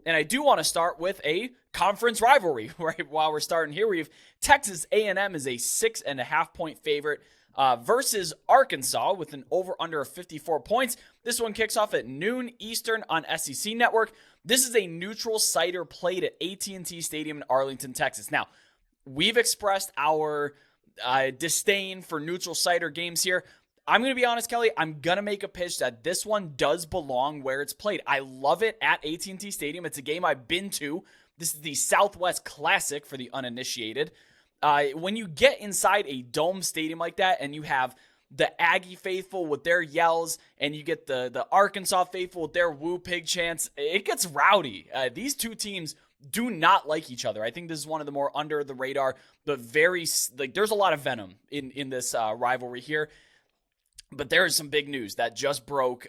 And I do want to start with a conference rivalry right while we're starting here. We have Texas A&M is a 6.5-point favorite versus Arkansas with an over-under of 54 points. This one kicks off at noon Eastern on SEC Network. This is a neutral siter played at AT&T Stadium in Arlington, Texas. Now, we've expressed our disdain for neutral siter games here. I'm going to be honest, Kelly, I'm going to make a pitch that this one does belong where it's played. I love it at AT&T Stadium. It's a game I've been to. This is the Southwest Classic for the uninitiated. When you get inside a dome stadium like that and you have the Aggie faithful with their yells and you get the Arkansas faithful with their woo pig chants, it gets rowdy. These two teams do not like each other. I think this is one of the more under the radar, but there's a lot of venom in this rivalry here. But there is some big news that just broke,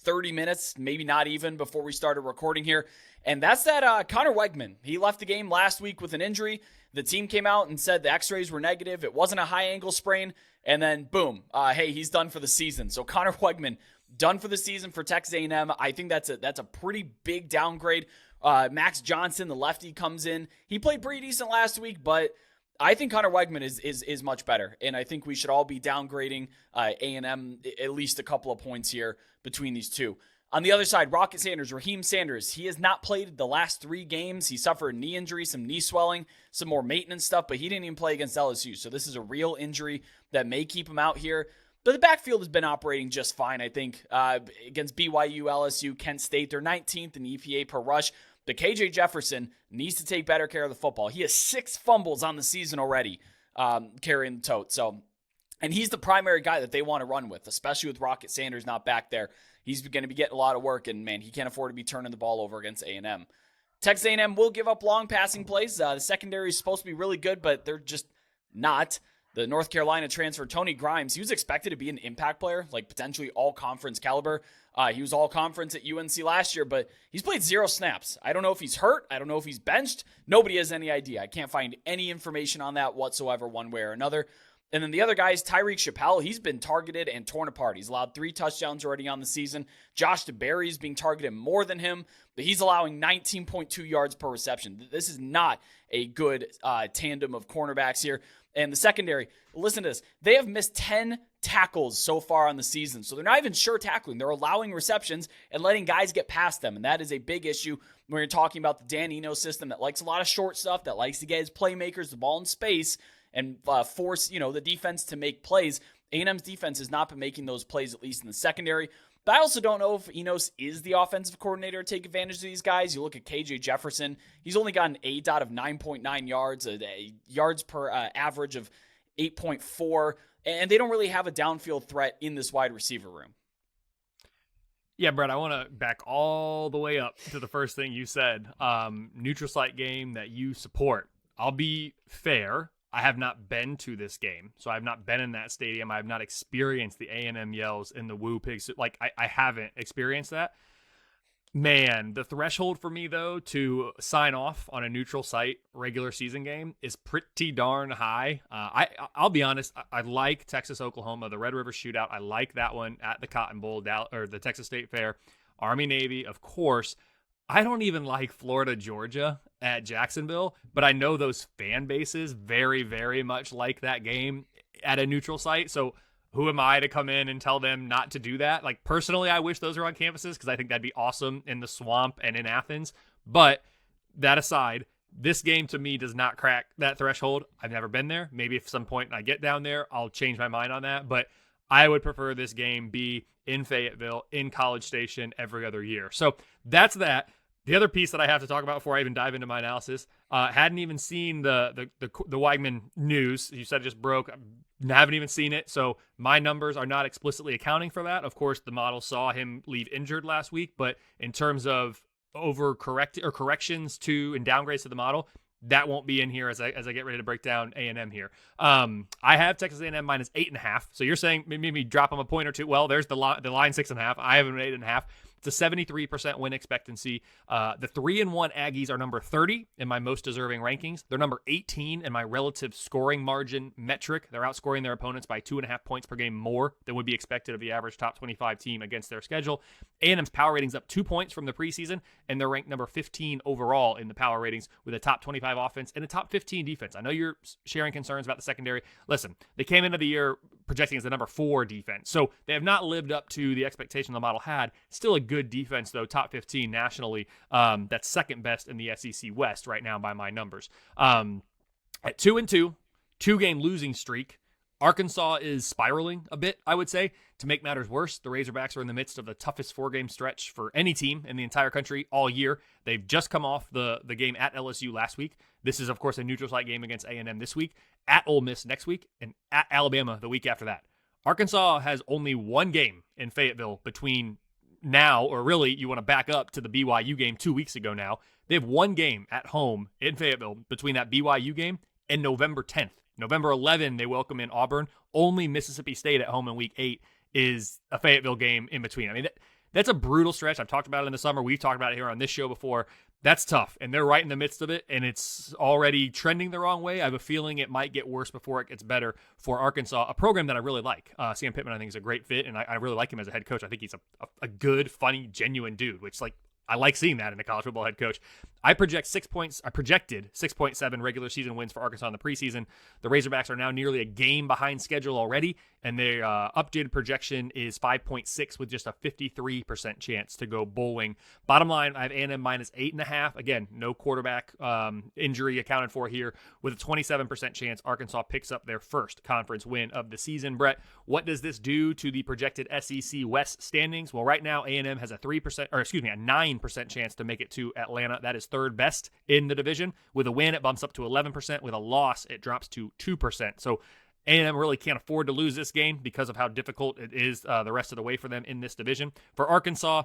30 minutes, maybe not even, before we started recording here. And that's that Connor Wegman. He left the game last week with an injury. The team came out and said the x-rays were negative. It wasn't a high ankle sprain. And then, boom, hey, he's done for the season. So Connor Wegman, done for the season for Texas A&M. I think that's a pretty big downgrade. Max Johnson, the lefty, comes in. He played pretty decent last week, but I think Connor Wegman is much better, and I think we should all be downgrading A&M at least a couple of points here between these two. On the other side, Rocket Sanders, Raheem Sanders, he has not played the last 3 games. He suffered a knee injury, some knee swelling, some more maintenance stuff, but he didn't even play against LSU, so this is a real injury that may keep him out here. But the backfield has been operating just fine, I think, against BYU, LSU, Kent State. They're 19th in EPA per rush. But KJ Jefferson needs to take better care of the football. He has 6 fumbles on the season already, carrying the tote. So, and he's the primary guy that they want to run with, especially with Rocket Sanders not back there. He's going to be getting a lot of work, and man, he can't afford to be turning the ball over against A&M. Texas A&M will give up long passing plays. The secondary is supposed to be really good, but they're just not. The North Carolina transfer, Tony Grimes, he was expected to be an impact player, like potentially all-conference caliber. He was all-conference at UNC last year, but he's played 0 snaps. I don't know if he's hurt. I don't know if he's benched. Nobody has any idea. I can't find any information on that whatsoever one way or another. And then the other guy is Tyreek Chappelle. He's been targeted and torn apart. He's allowed 3 touchdowns already on the season. Josh DeBerry is being targeted more than him, but he's allowing 19.2 yards per reception. This is not a good tandem of cornerbacks here. And the secondary, listen to this. They have missed 10 tackles so far on the season. So they're not even sure tackling. They're allowing receptions and letting guys get past them. And that is a big issue when you're talking about the Dan Eno system that likes a lot of short stuff, that likes to get his playmakers the ball in space and force, the defense to make plays. A&M's defense has not been making those plays, at least in the secondary. But I also don't know if Enos is the offensive coordinator to take advantage of these guys. You look at KJ Jefferson. He's only got an ADOT of 9.9 yards, a yards per average of 8.4. And they don't really have a downfield threat in this wide receiver room. Yeah, Brett, I want to back all the way up to the first thing you said. Neutral site game that you support. I'll be fair. I have not been to this game, so I have not been in that stadium. I have not experienced the A&M yells and the woo pigs. Like, I haven't experienced that. Man, the threshold for me, though, to sign off on a neutral site regular season game is pretty darn high. I'll be honest, I like Texas, Oklahoma, the Red River Shootout. I like that one at the Cotton Bowl, or the Texas State Fair. Army, Navy, of course. I don't even like Florida, Georgia at Jacksonville, but I know those fan bases very, very much like that game at a neutral site. So who am I to come in and tell them not to do that? Like, personally, I wish those were on campuses because I think that'd be awesome in the swamp and in Athens. But that aside, this game to me does not crack that threshold. I've never been there. Maybe if some point I get down there, I'll change my mind on that. But I would prefer this game be in Fayetteville, in College Station every other year. So that's that. The other piece that I have to talk about before I even dive into my analysis, hadn't even seen the Weigman news. You said it just broke. Haven't even seen it. So my numbers are not explicitly accounting for that. Of course, the model saw him leave injured last week, but in terms of corrections to and downgrades to the model, that won't be in here as I get ready to break down A&M here. I have Texas A&M minus 8.5. So you're saying maybe drop them a point or two. Well, there's the line 6.5. I have them at 8.5. It's a 73% win expectancy. The 3-1 Aggies are number 30 in my most deserving rankings. They're number 18 in my relative scoring margin metric. They're outscoring their opponents by 2.5 points per game more than would be expected of the average top 25 team against their schedule. A&M's power rating's up 2 points from the preseason, and they're ranked number 15 overall in the power ratings with a top 25 offense and a top 15 defense. I know you're sharing concerns about the secondary. Listen, they came into the year projecting as the number 4 defense, so they have not lived up to the expectation the model had. Still a good defense, though, top 15 nationally. That's second best in the SEC West right now by my numbers. At 2-2, 2-game losing streak, Arkansas is spiraling a bit, I would say. To make matters worse, the Razorbacks are in the midst of the toughest 4-game stretch for any team in the entire country all year. They've just come off the game at LSU last week. This is, of course, a neutral site game against A&M this week, at Ole Miss next week, and at Alabama the week after that. Arkansas has only one game in Fayetteville between now, or really you want to back up to the BYU game 2 weeks ago now. They have one game at home in Fayetteville between that BYU game and November 10th. November 11, they welcome in Auburn. Only Mississippi State at home in Week 8 is a Fayetteville game in between. I mean, that's a brutal stretch. I've talked about it in the summer. We've talked about it here on this show before. That's tough, and they're right in the midst of it, and it's already trending the wrong way. I have a feeling it might get worse before it gets better for Arkansas, a program that I really like. Sam Pittman, I think, is a great fit, and I really like him as a head coach. I think he's a good, funny, genuine dude, which, like, I like seeing that in a college football head coach. I projected 6.7 regular season wins for Arkansas in the preseason. The Razorbacks are now nearly a game behind schedule already, and their updated projection is 5.6 with just a 53% chance to go bowling. Bottom line, I have A&M minus 8.5. Again, no quarterback injury accounted for here. With a 27% chance, Arkansas picks up their first conference win of the season. Brett, what does this do to the projected SEC West standings? Well, right now, A&M has a 9% chance to make it to Atlanta. That is third best in the division. With a win, it bumps up to 11%. With a loss, it drops to 2%. So A&M really can't afford to lose this game because of how difficult it is the rest of the way for them in this division. For Arkansas,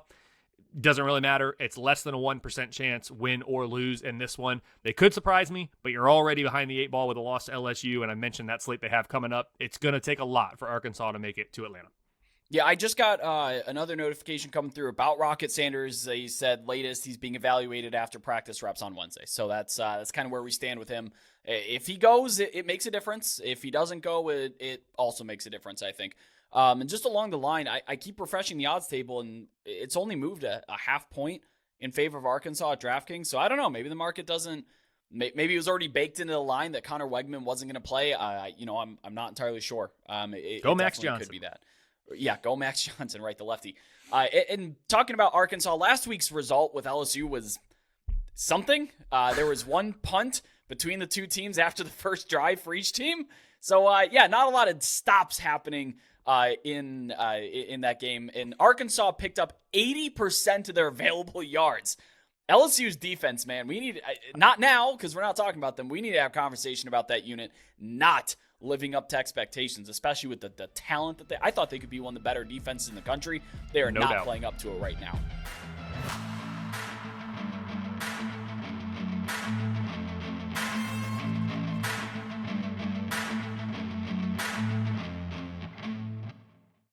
doesn't really matter. It's less than a 1% chance, win or lose in this one. They could surprise me, but you're already behind the 8 ball with a loss to LSU, and I mentioned that slate they have coming up. It's going to take a lot for Arkansas to make it to Atlanta. Yeah, I just got another notification coming through about Rocket Sanders. He said latest he's being evaluated after practice reps on Wednesday. So that's kind of where we stand with him. If he goes, it makes a difference. If he doesn't go, it also makes a difference, I think. And just along the line, I keep refreshing the odds table, and it's only moved a half point in favor of Arkansas at DraftKings. So I don't know. Maybe the market doesn't. Maybe it was already baked into the line that Connor Wegman wasn't going to play. I'm not entirely sure. Go Max Johnson. Could be that. Yeah, go Max Johnson, right, the lefty. And talking about Arkansas, last week's result with LSU was something. There was one punt between the two teams after the first drive for each team. So, not a lot of stops happening in that game. And Arkansas picked up 80% of their available yards. LSU's defense, man, we need, not now because we're not talking about them, we need to have a conversation about that unit not living up to expectations, especially with the talent that I thought they could be one of the better defenses in the country. They are not playing up to it right now.